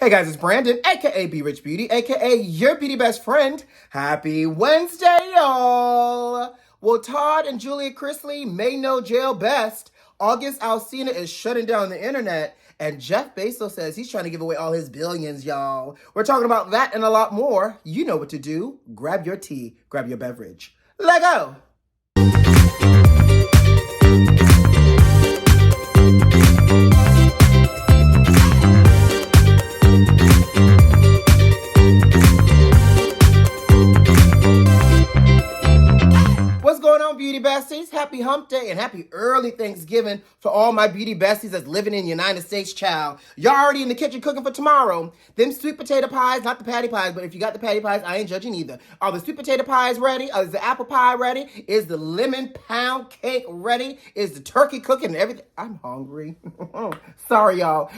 Hey guys, it's Brandon, aka B.Rich Beauty, aka your beauty best friend. Happy Wednesday, y'all! Well, Todd and Julie Chrisley may know jail best. August Alsina is shutting down the internet, and Jeff Bezos says he's trying to give away all his billions, y'all. We're talking about that and a lot more. You know what to do. Grab your tea, grab your beverage. Let go! What's going on, Beauty Besties? Happy Hump Day and happy early Thanksgiving to all my Beauty Besties that's living in the United States, child. Y'all already in the kitchen cooking for tomorrow. Them sweet potato pies, not the patty pies, but if you got the patty pies, I ain't judging either. Are the sweet potato pies ready? Is the apple pie ready? Is the lemon pound cake ready? Is the turkey cooking and everything? I'm hungry. Sorry, y'all.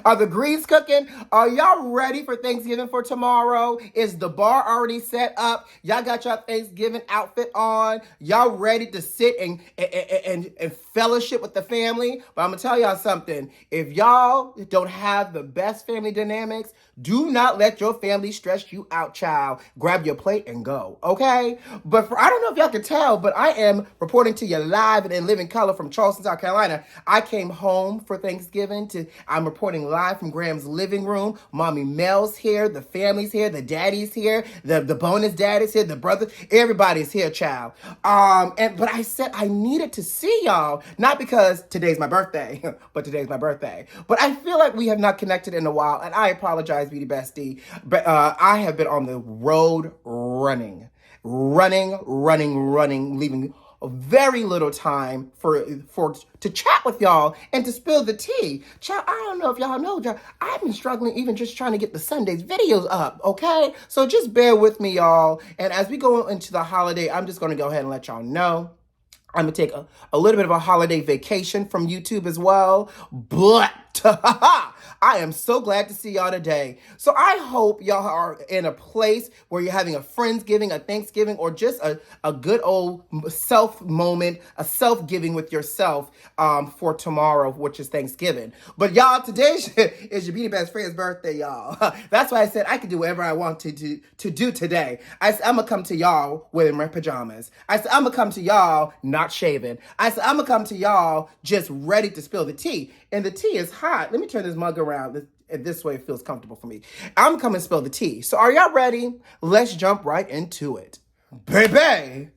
Are the greens cooking? Are y'all ready for Thanksgiving for tomorrow? Is the bar already set up? Y'all got your Thanksgiving outfit on? Y'all ready to sit and fellowship with the family? But I'm gonna tell y'all something. If y'all don't have the best family dynamics, do not let your family stress you out, child. Grab your plate and go, okay? But I don't know if y'all can tell, but I am reporting to you live and in living color from Charleston, South Carolina. I came home for Thanksgiving. I'm reporting live from Graham's living room. Mommy Mel's here, the family's here, the daddy's here, the bonus daddy's here, the brother, everybody's here, child. But I said I needed to see y'all, not because today's my birthday, but today's my birthday. But I feel like we have not connected in a while, and I apologize, Beauty Bestie. But I have been on the road running, leaving very little time to chat with y'all and to spill the tea. Child, I don't know if y'all know, I've been struggling even just trying to get the Sunday's videos up, okay? So just bear with me, y'all. And as we go into the holiday, I'm just going to go ahead and let y'all know I'm going to take a little bit of a holiday vacation from YouTube as well. But I am so glad to see y'all today. So I hope y'all are in a place where you're having a Friendsgiving, a Thanksgiving, or just a good old self moment, a self-giving with yourself for tomorrow, which is Thanksgiving. But y'all, today is your beauty best friend's birthday, y'all. That's why I said I could do whatever I want to do today. I said I'm going to come to y'all wearing my pajamas. I said I'm going to come to y'all not shaving. I said I'm going to come to y'all just ready to spill the tea. And the tea is hot. Let me turn this mug around. This way it feels comfortable for me. I'm coming to spill the tea. So are y'all ready? Let's jump right into it. Baby!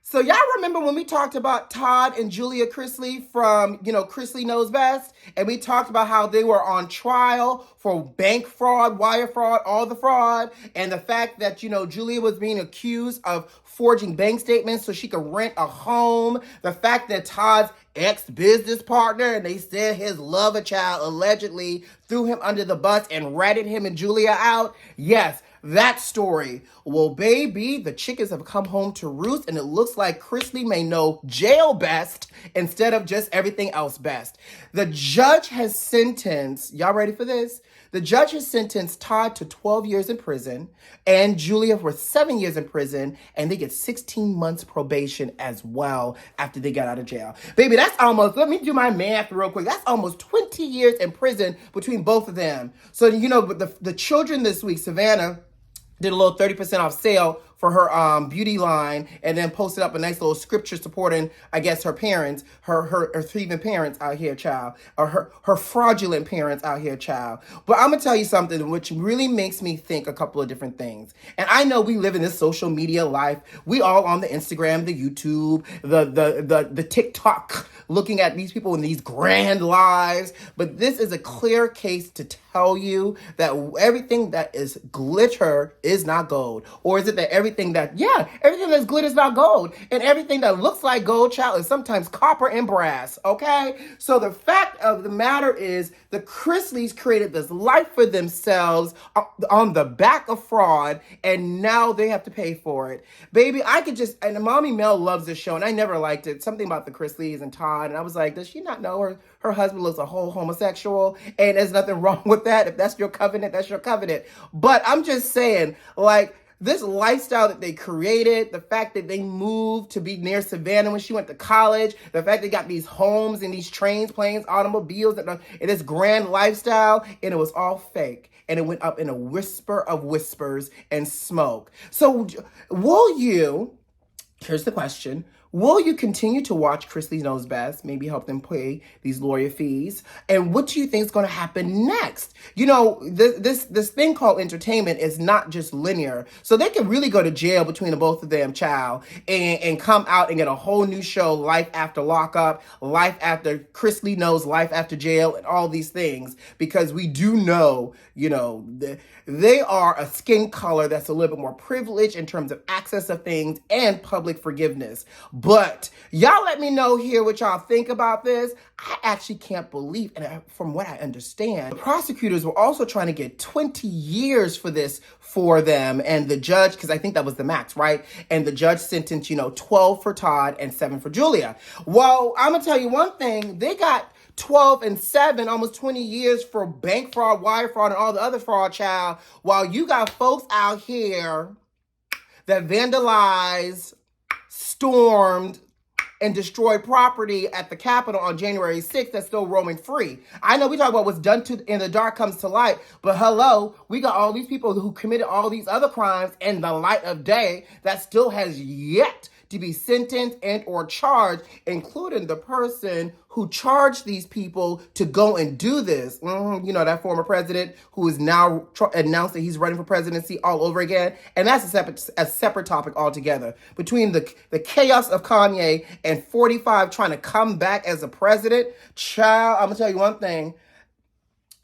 So y'all remember when we talked about Todd and Julie Chrisley from, Chrisley Knows Best? And we talked about how they were on trial for bank fraud, wire fraud, all the fraud. And the fact that, Julia was being accused of forging bank statements so she could rent a home. The fact that Todd's ex-business partner, and they said his lover child allegedly threw him under the bus and ratted him and Julia out. Yes, that story. Well, baby, the chickens have come home to roost, and it looks like Chrisley may know jail best instead of just everything else best. The judge has sentenced, y'all ready for this? The judge has sentenced Todd to 12 years in prison and Julia for 7 years in prison, and they get 16 months probation as well after they got out of jail. Baby, that's almost, let me do my math real quick. That's almost 20 years in prison between both of them. So, the children this week, Savannah did a little 30% off sale for her beauty line, and then posted up a nice little scripture supporting, I guess, her parents, her thieving parents out here, child, or her fraudulent parents out here, child. But I'm gonna tell you something which really makes me think a couple of different things. And I know we live in this social media life. We all on the Instagram, the YouTube, the TikTok, looking at these people in these grand lives. But this is a clear case to tell you that everything that is glitter is not gold. Or is it that everything that's glitter is not gold, and everything that looks like gold, child, is sometimes copper and brass, okay? So the fact of the matter is the Chrisleys created this life for themselves on the back of fraud, and now they have to pay for it. Baby, and Mommy Mel loves this show, and I never liked it. Something about the Chrisleys and Todd, and I was like, does she not know her husband looks a whole homosexual? And there's nothing wrong with that. If that's your covenant, that's your covenant. But I'm just saying, like, this lifestyle that they created, the fact that they moved to be near Savannah when she went to college, the fact they got these homes and these trains, planes, automobiles, and this grand lifestyle, and it was all fake. And it went up in a whisper of whispers and smoke. So will you, here's the question, will you continue to watch Chrisley Knows Best, maybe help them pay these lawyer fees? And what do you think is going to happen next? You know, this thing called entertainment is not just linear. So they can really go to jail between the both of them, child, and come out and get a whole new show, Life After Lockup, Life After Chrisley Knows, Life After Jail, and all these things. Because we do know, you know, they are a skin color that's a little bit more privileged in terms of access of things and public forgiveness. But y'all let me know here what y'all think about this. I actually can't believe, and from what I understand, the prosecutors were also trying to get 20 years for this for them. And the judge, because I think that was the max, right? And the judge sentenced, 12 for Todd and 7 for Julia. Well, I'm going to tell you one thing. They got 12 and 7, almost 20 years for bank fraud, wire fraud, and all the other fraud, child. While you got folks out here that vandalized, stormed, and destroyed property at the Capitol on January 6th that's still roaming free. I know we talk about what's done in the dark comes to light, but hello, we got all these people who committed all these other crimes in the light of day that still has yet to be sentenced and or charged, including the person who charged these people to go and do this. That former president who is now announced that he's running for presidency all over again. And that's a separate topic altogether. Between the chaos of Kanye and 45 trying to come back as a president, child, I'm going to tell you one thing.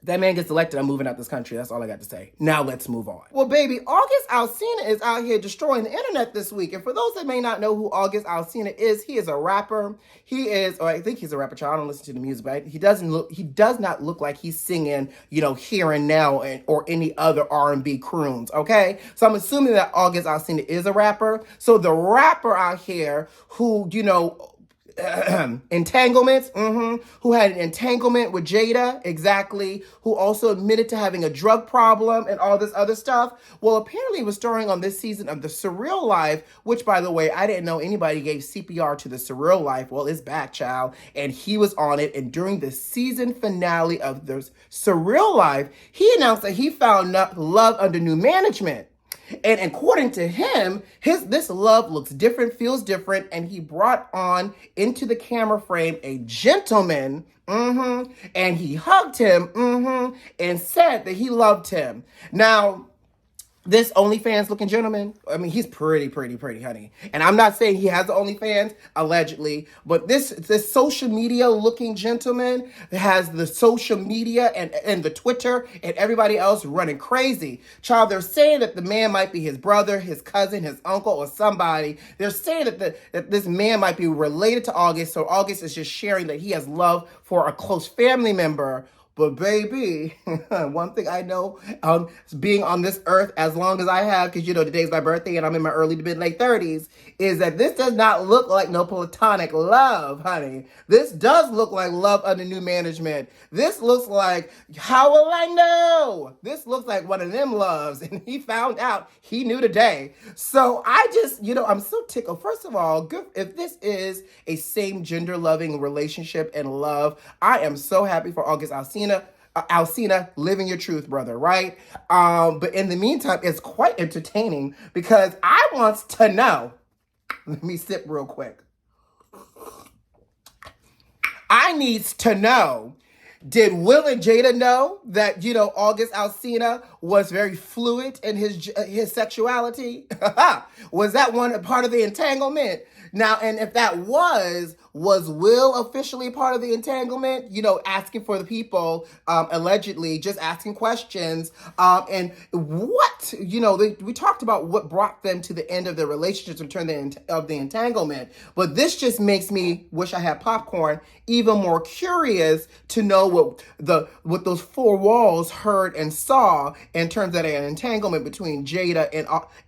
That man gets elected, I'm moving out this country. That's all I got to say. Now let's move on. Well, baby, August Alsina is out here destroying the internet this week. And for those that may not know who August Alsina is, he is a rapper. He is, or I think he's a rapper, child. I don't listen to the music, but he does not look like he's singing, Here and Now or any other R&B croons, okay? So I'm assuming that August Alsina is a rapper. So the rapper out here who, entanglements, who had an entanglement with Jada, exactly, who also admitted to having a drug problem and all this other stuff. Well, apparently was starring on this season of The Surreal Life, which, by the way, I didn't know anybody gave CPR to The Surreal Life. Well, it's back, child, and he was on it, and during the season finale of The Surreal Life, he announced that he found love under new management. And according to him, this love looks different, feels different, and he brought on into the camera frame a gentleman, and he hugged him, and said that he loved him. Now, this OnlyFans looking gentleman, I mean, he's pretty, honey. And I'm not saying he has the OnlyFans, allegedly, but this social media looking gentleman has the social media and the Twitter and everybody else running crazy. Child, they're saying that the man might be his brother, his cousin, his uncle, or somebody. They're saying that this man might be related to August, so August is just sharing that he has love for a close family member. But baby, one thing I know, being on this earth as long as I have, because today's my birthday and I'm in my early to mid-late 30s, is that this does not look like no platonic love, honey. This does look like love under new management. This looks like, how will I know? This looks like one of them loves, and he found out, he knew today. So I just, I'm so tickled. First of all, good, if this is a same gender loving relationship and love, I am so happy for August Alsina, living your truth, brother, right? But in the meantime, it's quite entertaining because I wants to know. Let me sip real quick. I needs to know, did Will and Jada know that, August Alsina was very fluid in his sexuality? Was that one part of the entanglement? Now, and if that was Will officially part of the entanglement? Asking for the people, allegedly, just asking questions. And what, we talked about what brought them to the end of their relationships in terms of the entanglement. But this just makes me wish I had popcorn, even more curious to know what those four walls heard and saw in terms of an entanglement between Jada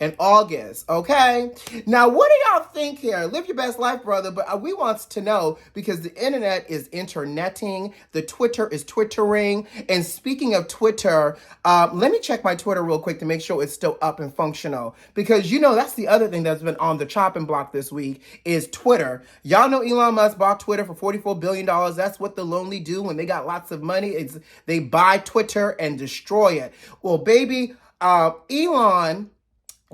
and August. Okay? Now, what do y'all think here? Live your best life, brother. But we want to to know because the internet is interneting, the Twitter is twittering. And speaking of Twitter, let me check my Twitter real quick to make sure it's still up and functional. Because, you know, that's the other thing that's been on the chopping block this week is Twitter. Y'all know Elon Musk bought Twitter for $44 billion. That's what the lonely do when they got lots of money. They buy Twitter and destroy it. Well, baby, Elon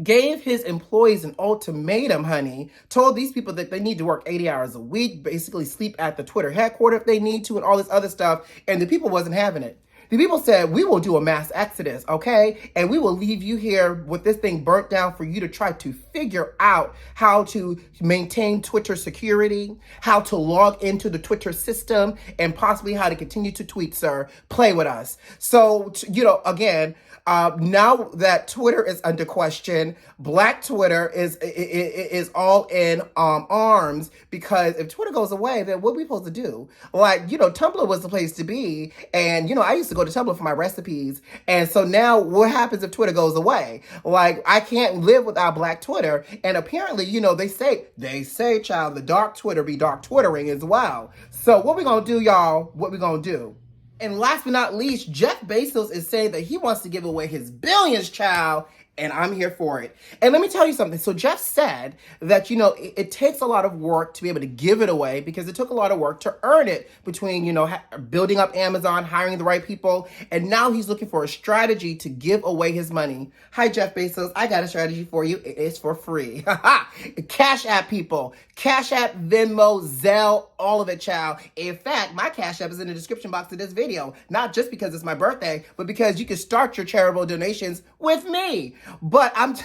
gave his employees an ultimatum, honey, told these people that they need to work 80 hours a week, basically sleep at the Twitter headquarters if they need to, and all this other stuff, and the people wasn't having it. The people said, we will do a mass exodus, okay? And we will leave you here with this thing burnt down for you to try to figure out how to maintain Twitter security, how to log into the Twitter system, and possibly how to continue to tweet, sir. Play with us. So, you know, again, now that Twitter is under question, Black Twitter is all in arms, because if Twitter goes away, then what are we supposed to do? Like, you know, Tumblr was the place to be, and, you know, I used to go to Tumblr for my recipes, and so now what happens if Twitter goes away? Like, I can't live without Black Twitter, and apparently, you know, they say, child, the dark Twitter be dark Twittering as well. So what we gonna do, y'all? What we gonna do? And last but not least, Jeff Bezos is saying that he wants to give away his billions, child, and I'm here for it. And let me tell you something. So Jeff said that, you know, it takes a lot of work to be able to give it away because it took a lot of work to earn it between, you know, building up Amazon, hiring the right people. And now he's looking for a strategy to give away his money. Hi, Jeff Bezos. I got a strategy for you. It's for free. Cashapp, people. Cashapp, Venmo, Zelle, all of it, child. In fact, my Cashapp is in the description box of this video. Not just because it's my birthday, but because you can start your charitable donations with me. But I'm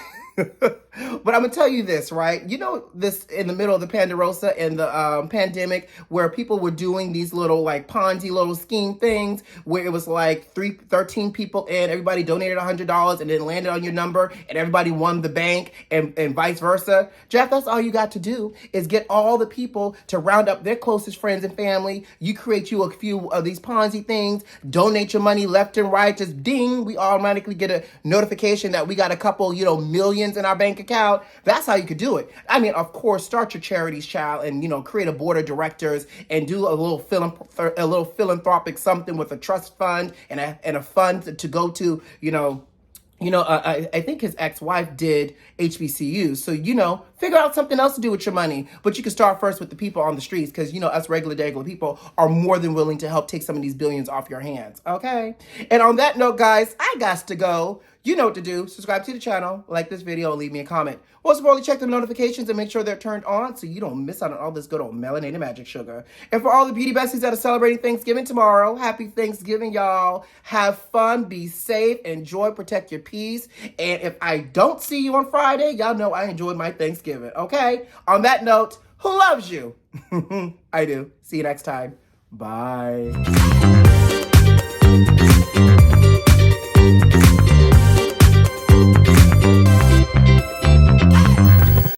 gonna tell you this, right? You know, this in the middle of the Pandarosa and the pandemic, where people were doing these little like Ponzi little scheme things, where it was like 13 people in, everybody donated $100 and then landed on your number, and everybody won the bank, and vice versa. Jeff, that's all you got to do is get all the people to round up their closest friends and family. You create you a few of these Ponzi things, donate your money left and right, just ding, we automatically get a notification that we got a couple, you know, millions in our bank account. That's how you could do it. I mean, of course, start your charities, child, and, you know, create a board of directors and do a little philanthropic something with a trust fund and a fund to go to, I think his ex-wife did HBCUs. So, you know, figure out something else to do with your money. But you can start first with the people on the streets because, you know, us regular people are more than willing to help take some of these billions off your hands. Okay? And on that note, guys, I got to go. You know what to do. Subscribe to the channel, like this video, and leave me a comment. Most importantly, check the notifications and make sure they're turned on so you don't miss out on all this good old melanated magic sugar. And for all the beauty besties that are celebrating Thanksgiving tomorrow, happy Thanksgiving, y'all. Have fun, be safe, enjoy, protect your peace. And if I don't see you on Friday, y'all know I enjoyed my Thanksgiving, okay? On that note, who loves you? I do. See you next time. Bye.